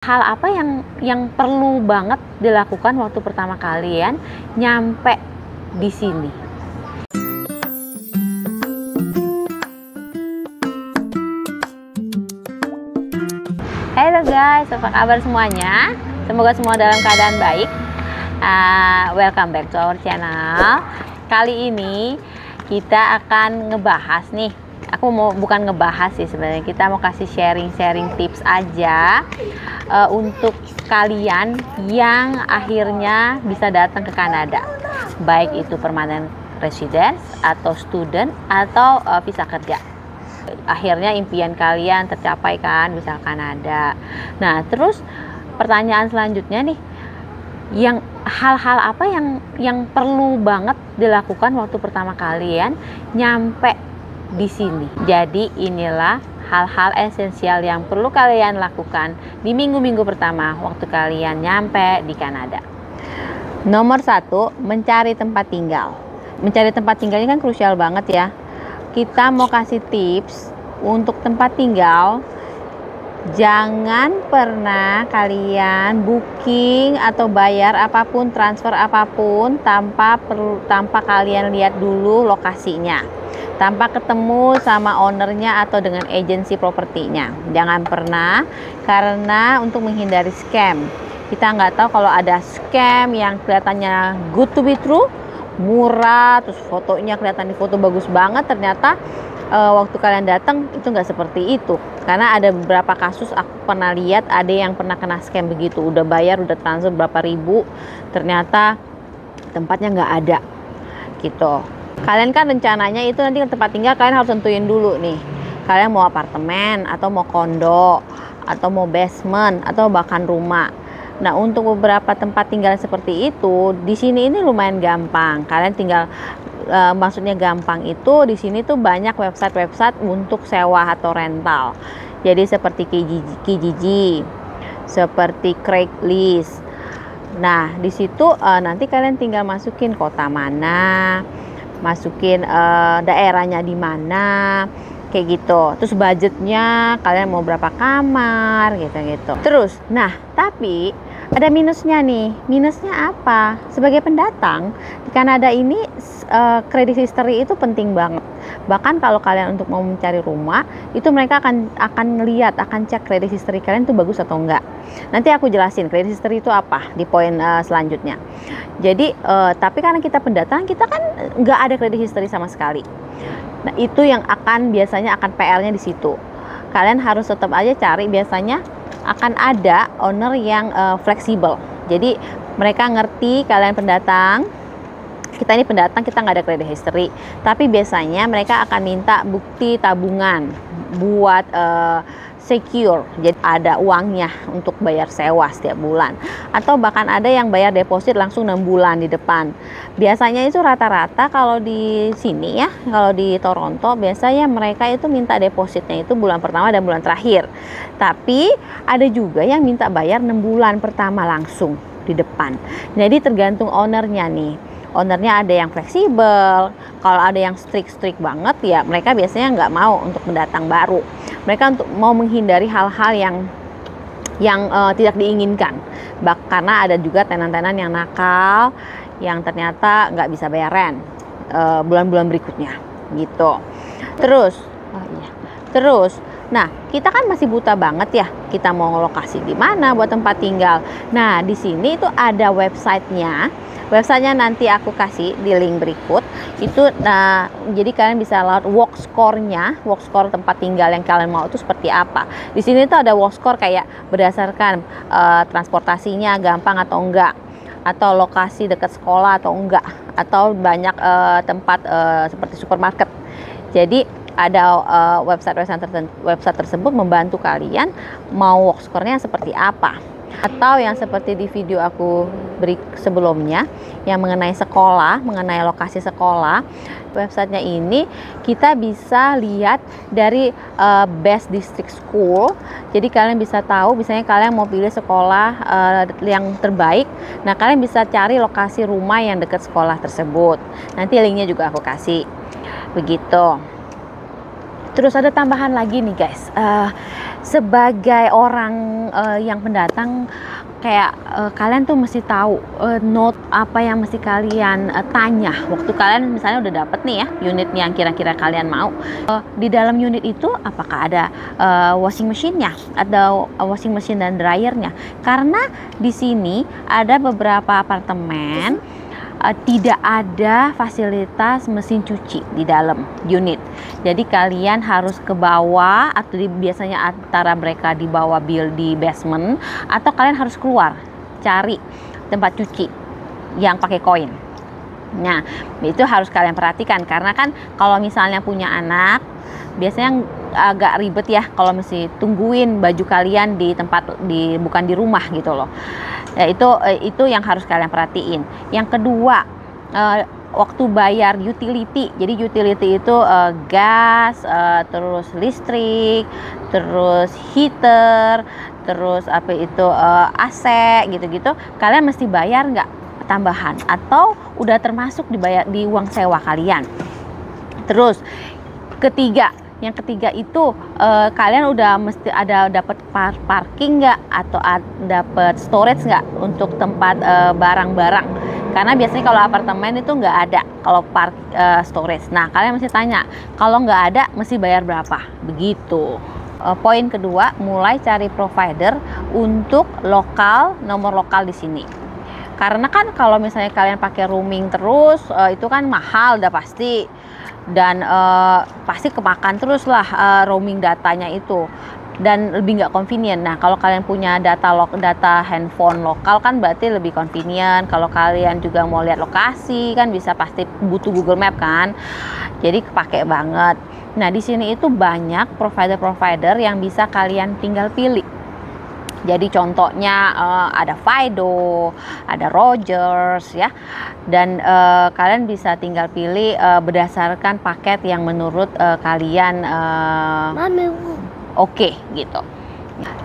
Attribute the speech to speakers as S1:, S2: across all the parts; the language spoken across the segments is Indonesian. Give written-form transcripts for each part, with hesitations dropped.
S1: Hal apa yang perlu banget dilakukan waktu pertama kalian nyampe di sini? Halo guys, apa kabar semuanya? Semoga semua dalam keadaan baik. Welcome back to our channel. Kali ini kita akan ngebahas nih. Bukan ngebahas sih sebenarnya, kita mau kasih sharing tips aja untuk kalian yang akhirnya bisa datang ke Kanada, baik itu permanent residence atau student atau visa kerja. Akhirnya impian kalian tercapai kan, bisa ke Kanada. Nah, terus pertanyaan selanjutnya nih, hal-hal apa yang perlu banget dilakukan waktu pertama kalian nyampe di sini. Jadi inilah hal-hal esensial yang perlu kalian lakukan di minggu-minggu pertama waktu kalian nyampe di Kanada. Nomor 1, mencari tempat tinggal. Mencari tempat tinggal ini kan krusial banget ya. Kita mau kasih tips untuk tempat tinggal. Jangan pernah kalian booking atau bayar apapun, transfer apapun tanpa kalian lihat dulu lokasinya, tanpa ketemu sama ownernya atau dengan agensi propertinya. Jangan pernah, karena untuk menghindari scam. Kita nggak tahu kalau ada scam yang kelihatannya good to be true, murah, terus fotonya kelihatan di foto bagus banget, ternyata waktu kalian datang itu nggak seperti itu. Karena ada beberapa kasus aku pernah lihat, ada yang pernah kena scam begitu, udah bayar, udah transfer berapa ribu, ternyata tempatnya nggak ada gitu. Kalian kan rencananya itu nanti tempat tinggal kalian harus tentuin dulu nih, kalian mau apartemen atau mau kondo atau mau basement atau bahkan rumah. Nah, untuk beberapa tempat tinggal seperti itu di sini ini lumayan gampang. Kalian tinggal maksudnya gampang itu di sini tuh banyak website untuk sewa atau rental. Jadi seperti Kijiji, seperti Craigslist. Nah, di situ nanti kalian tinggal masukin kota mana, masukin daerahnya di mana, kayak gitu. Terus budgetnya kalian mau berapa kamar gitu. Terus, nah tapi ada minusnya nih. Minusnya apa? Sebagai pendatang di Kanada ini credit history itu penting banget. Bahkan kalau kalian untuk mau mencari rumah, itu mereka akan ngeliat, akan cek credit history kalian tuh bagus atau enggak. Nanti aku jelasin credit history itu apa di poin selanjutnya. Jadi tapi karena kita pendatang, kita kan nggak ada credit history sama sekali. Nah, itu yang biasanya akan PR-nya di situ. Kalian harus tetap aja cari, biasanya akan ada owner yang fleksibel. Jadi mereka ngerti kalian pendatang, kita ini pendatang, kita nggak ada credit history, tapi biasanya mereka akan minta bukti tabungan buat secure, jadi ada uangnya untuk bayar sewa setiap bulan, atau bahkan ada yang bayar deposit langsung 6 bulan di depan. Biasanya itu rata-rata kalau di sini ya, kalau di Toronto biasanya mereka itu minta depositnya itu bulan pertama dan bulan terakhir. Tapi ada juga yang minta bayar 6 bulan pertama langsung di depan. Jadi tergantung ownernya nih. Ownernya ada yang fleksibel, kalau ada yang strict banget ya mereka biasanya nggak mau untuk pendatang baru. Mereka untuk mau menghindari hal-hal yang tidak diinginkan. Karena ada juga tenan-tenan yang nakal, yang ternyata nggak bisa bayar rent bulan-bulan berikutnya gitu. Terus, nah kita kan masih buta banget ya, kita mau lokasi di mana buat tempat tinggal. Nah, di sini itu ada websitenya nanti aku kasih di link berikut itu. Nah, jadi kalian bisa lihat walk score tempat tinggal yang kalian mau itu seperti apa. Di sini tuh ada walk score kayak berdasarkan transportasinya gampang atau enggak, atau lokasi dekat sekolah atau enggak, atau banyak tempat seperti supermarket. Jadi ada website tersebut membantu kalian mau walk score-nya seperti apa. Atau yang seperti di video aku beri sebelumnya yang mengenai sekolah, mengenai lokasi sekolah, websitenya ini kita bisa lihat dari best district school. Jadi kalian bisa tahu, misalnya kalian mau pilih sekolah yang terbaik, nah kalian bisa cari lokasi rumah yang dekat sekolah tersebut. Nanti linknya juga aku kasih begitu. Terus ada tambahan lagi nih guys, sebagai orang yang pendatang, kayak kalian tuh mesti tahu note apa yang mesti kalian tanya waktu kalian misalnya udah dapet nih ya unit yang kira-kira kalian mau. Di dalam unit itu apakah ada washing machine-nya, ada washing machine dan dryernya, karena di sini ada beberapa apartemen tidak ada fasilitas mesin cuci di dalam unit. Jadi kalian harus ke bawah, atau biasanya antara mereka di bawah di basement, atau kalian harus keluar cari tempat cuci yang pakai koin. Nah, itu harus kalian perhatikan, karena kan kalau misalnya punya anak biasanya agak ribet ya kalau mesti tungguin baju kalian di tempat bukan di rumah gitu loh. Ya, itu yang harus kalian perhatiin. Yang kedua, waktu bayar utility. Jadi utility itu gas, terus listrik, terus heater, terus apa itu AC gitu-gitu. Kalian mesti bayar nggak tambahan, atau udah termasuk dibayar di uang sewa kalian. Terus yang ketiga itu kalian udah mesti ada dapat parking nggak, atau dapat storage nggak untuk tempat barang-barang, karena biasanya kalau apartemen itu nggak ada kalau storage. Nah, kalian mesti tanya, kalau nggak ada mesti bayar berapa, begitu. Poin kedua, mulai cari provider untuk nomor lokal di sini. Karena kan kalau misalnya kalian pakai roaming terus, itu kan mahal udah pasti, dan pasti kemakan terus lah roaming datanya itu, dan lebih nggak convenient. Nah, kalau kalian punya data handphone lokal kan berarti lebih convenient. Kalau kalian juga mau lihat lokasi kan bisa, pasti butuh Google Map kan, jadi kepake banget. Nah, di sini itu banyak provider yang bisa kalian tinggal pilih. Jadi contohnya ada Fido, ada Rogers ya, dan kalian bisa tinggal pilih berdasarkan paket yang menurut kalian oke gitu.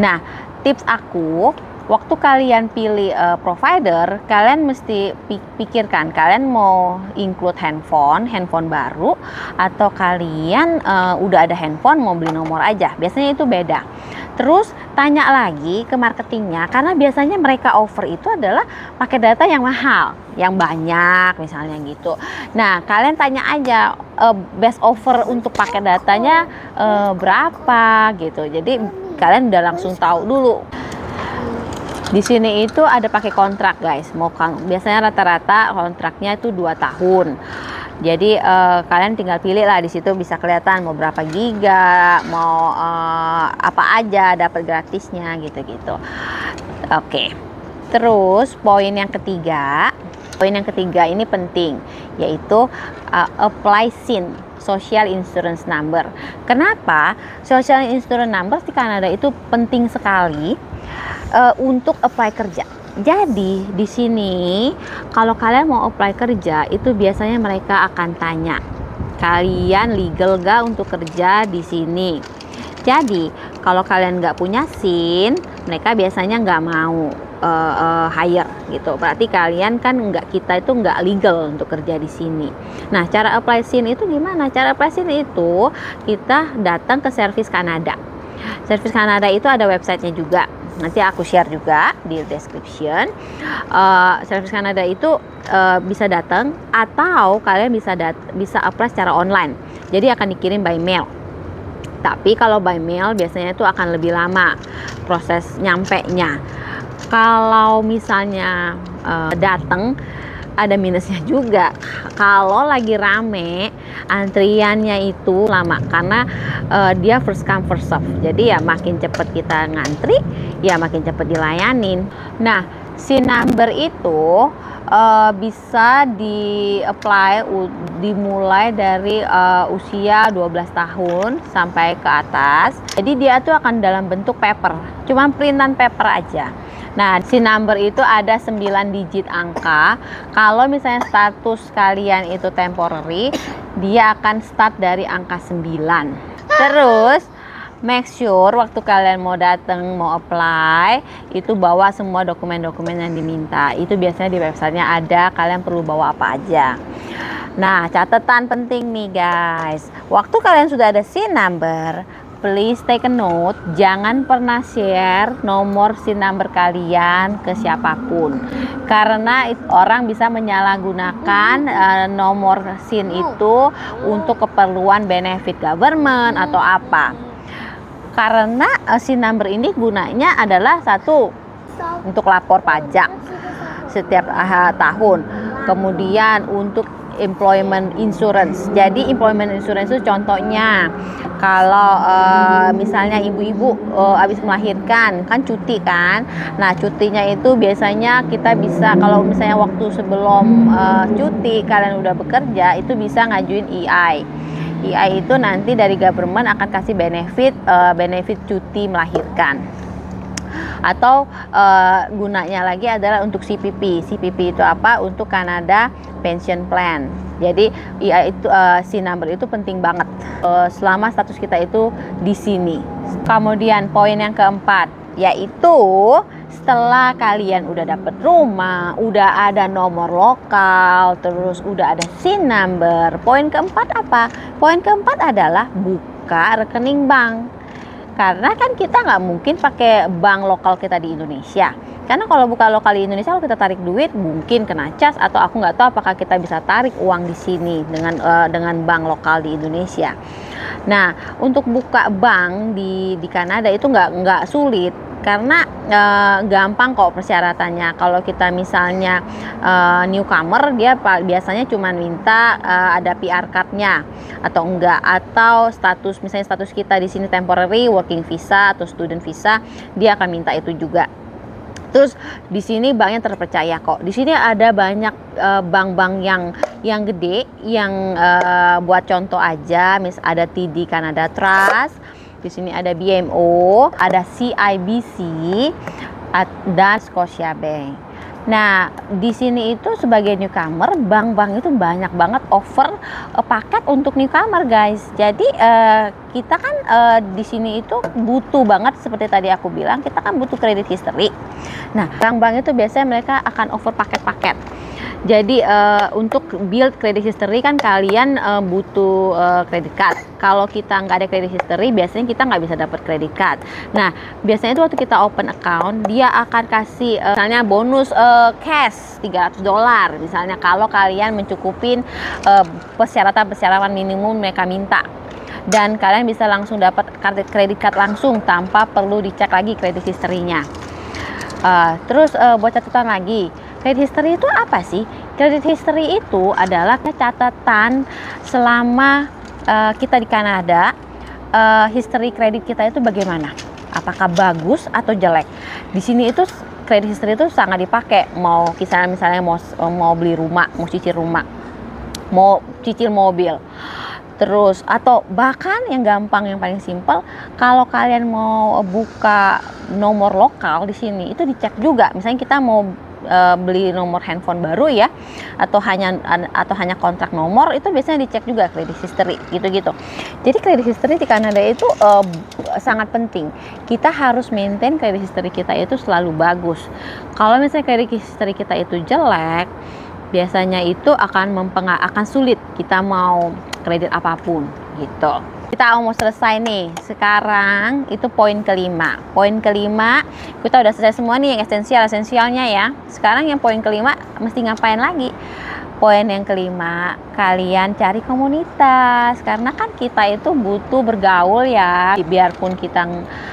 S1: Nah, tips aku, waktu kalian pilih provider, kalian mesti pikirkan kalian mau include handphone baru, atau kalian udah ada handphone mau beli nomor aja. Biasanya itu beda. Terus tanya lagi ke marketingnya, karena biasanya mereka offer itu adalah pakai data yang mahal, yang banyak misalnya gitu. Nah, kalian tanya aja best offer untuk pakai datanya berapa gitu. Jadi kalian udah langsung tahu dulu. Di sini itu ada pakai kontrak guys. Biasanya rata-rata kontraknya itu 2 tahun. Jadi kalian tinggal pilih lah, di situ bisa kelihatan mau berapa giga, mau apa aja dapat gratisnya gitu-gitu. Oke. Terus poin yang ketiga ini penting, yaitu apply SIN, Social Insurance Number. Kenapa Social Insurance Number di Kanada itu penting sekali untuk apply kerja? Jadi di sini kalau kalian mau apply kerja itu biasanya mereka akan tanya, kalian legal gak untuk kerja di sini? Jadi kalau kalian nggak punya SIN, mereka biasanya nggak mau hire gitu. Berarti kalian kan kita itu nggak legal untuk kerja di sini. Nah, cara apply SIN itu gimana? Cara apply SIN itu kita datang ke Service Canada. Service Canada itu ada websitenya juga. Nanti aku share juga di description. Service Canada itu bisa datang, atau kalian bisa apply secara online. Jadi akan dikirim by mail. Tapi kalau by mail biasanya itu akan lebih lama proses nyampe-nya. Kalau misalnya datang, ada minusnya juga. Kalau lagi rame, antriannya itu lama, karena dia first come first serve. Jadi ya makin cepat kita ngantri, ya makin cepat dilayanin. Nah, SIN number itu bisa di-apply dimulai dari usia 12 tahun sampai ke atas. Jadi dia tuh akan dalam bentuk paper, cuma printan paper aja. Nah, SIN number itu ada 9 digit angka. Kalau misalnya status kalian itu temporary, dia akan start dari angka 9. Terus make sure waktu kalian mau datang, mau apply, itu bawa semua dokumen-dokumen yang diminta. Itu biasanya di websitenya ada, kalian perlu bawa apa aja. Nah, catatan penting nih guys. Waktu kalian sudah ada SIN number, please take a note, jangan pernah share nomor SIN number kalian ke siapapun. Karena orang bisa menyalahgunakan nomor SIN itu untuk keperluan benefit government atau apa. Karena SIN number ini gunanya adalah satu, untuk lapor pajak setiap tahun. Kemudian untuk employment insurance. Jadi employment insurance itu contohnya kalau misalnya ibu-ibu habis melahirkan kan cuti kan. Nah, cutinya itu biasanya kita bisa, kalau misalnya waktu sebelum cuti kalian udah bekerja, itu bisa ngajuin EI. EI itu nanti dari government akan kasih benefit cuti melahirkan. Atau gunanya lagi adalah untuk CPP. CPP itu apa? Untuk Canada Pension Plan. Jadi itu SIN number itu penting banget selama status kita itu di sini. Kemudian poin yang keempat, yaitu setelah kalian udah dapet rumah, udah ada nomor lokal, terus udah ada SIN number, poin keempat apa? Poin keempat adalah buka rekening bank. Karena kan kita nggak mungkin pakai bank lokal kita di Indonesia. Karena kalau buka lokal di Indonesia, kalau kita tarik duit mungkin kena cas, atau aku nggak tahu apakah kita bisa tarik uang di sini dengan bank lokal di Indonesia. Nah, untuk buka bank di Kanada itu nggak sulit. Karena gampang kok persyaratannya. Kalau kita misalnya newcomer, dia biasanya cuma minta ada PR card-nya atau enggak, atau misalnya status kita di sini temporary working visa atau student visa, dia akan minta itu juga. Terus di sini banknya terpercaya kok. Di sini ada banyak bank-bank yang gede, yang buat contoh aja, ada TD Canada Trust. Di sini ada BMO, ada CIBC, dan Scotiabank. Nah, di sini itu sebagai newcomer, bank-bank itu banyak banget offer paket untuk newcomer, guys. Jadi kita kan di sini itu butuh banget, seperti tadi aku bilang, kita kan butuh credit history. Nah, bank-bank itu biasanya mereka akan offer paket-paket. Jadi untuk build credit history kan kalian butuh credit card. Kalau kita nggak ada credit history, biasanya kita nggak bisa dapat credit card. Nah, biasanya itu waktu kita open account, dia akan kasih misalnya bonus cash $300 misalnya, kalau kalian mencukupin persyaratan minimum mereka minta. Dan kalian bisa langsung dapat credit card langsung tanpa perlu dicek lagi credit history-nya. Terus buat catatan lagi, credit history itu apa sih? Credit history itu adalah catatan selama kita di Kanada, history kredit kita itu bagaimana? Apakah bagus atau jelek? Di sini itu credit history itu sangat dipakai. Mau misalnya mau beli rumah, mau cicil rumah, mau cicil mobil. Terus atau bahkan yang gampang, yang paling simpel, kalau kalian mau buka nomor lokal di sini itu dicek juga. Misalnya kita mau beli nomor handphone baru ya, atau hanya kontrak nomor, itu biasanya dicek juga credit history gitu-gitu. Jadi credit history di Kanada itu sangat penting. Kita harus maintain credit history kita itu selalu bagus. Kalau misalnya credit history kita itu jelek, biasanya itu akan sulit kita mau kredit apapun gitu. Kita mau selesai nih. Sekarang itu poin kelima. Poin kelima kita udah selesai semua nih yang esensialnya ya. Sekarang yang poin kelima mesti ngapain lagi? Poin yang kelima, kalian cari komunitas. Karena kan kita itu butuh bergaul ya. Biarpun kita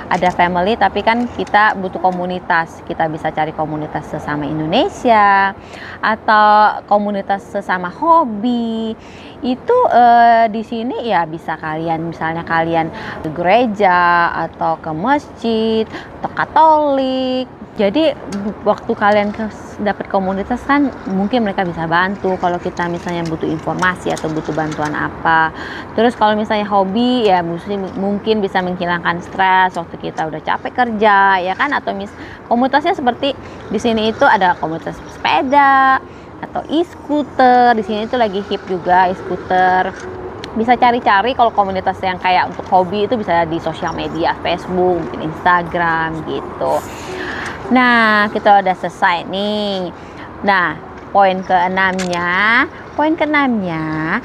S1: ada family, tapi kan kita butuh komunitas. Kita bisa cari komunitas sesama Indonesia atau komunitas sesama hobi. Itu di sini ya bisa misalnya kalian ke gereja atau ke masjid atau Katolik. Jadi waktu kalian dapat komunitas kan mungkin mereka bisa bantu kalau kita misalnya butuh informasi atau butuh bantuan apa. Terus kalau misalnya hobi ya mungkin bisa menghilangkan stres waktu kita udah capek kerja ya kan, atau komunitasnya seperti di sini itu ada komunitas sepeda atau e-scooter. Di sini itu lagi hip juga e-scooter. Bisa cari-cari kalau komunitas yang kayak untuk hobi itu bisa di sosial media, Facebook, mungkin Instagram gitu. Nah, kita udah selesai nih. Nah, poin keenamnya, Poin keenamnya,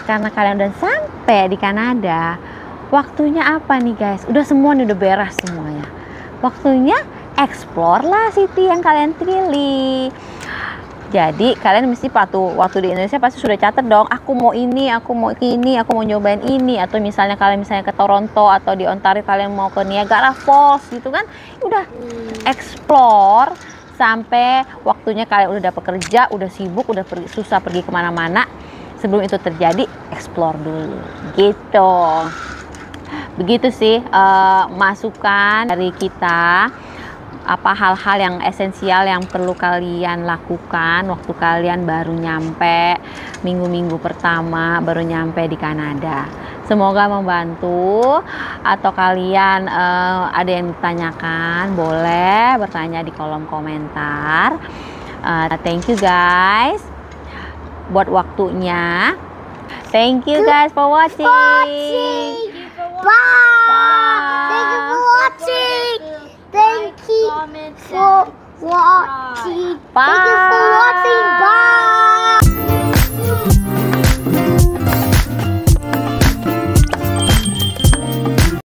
S1: karena kalian udah sampai di Kanada, waktunya apa nih guys? Udah semua nih, udah beres semuanya. Waktunya explore lah city yang kalian pilih. Jadi kalian mesti waktu di Indonesia pasti sudah catat dong, aku mau ini, aku mau ini, aku mau nyobain ini. Atau misalnya kalian ke Toronto atau di Ontario kalian mau ke Niagara Falls gitu kan, udah explore sampai waktunya kalian udah dapat kerja, udah sibuk, udah susah pergi kemana-mana. Sebelum itu terjadi, explore dulu gitu. Begitu sih masukan dari kita, apa hal-hal yang esensial yang perlu kalian lakukan waktu kalian baru nyampe, minggu-minggu pertama baru nyampe di Kanada. Semoga membantu. Atau kalian ada yang ditanyakan, boleh bertanya di kolom komentar. Thank you guys buat waktunya. Thank you guys for watching.
S2: Bye. Thank you for watching. Thank you for watching. Thank you for watching. Bye.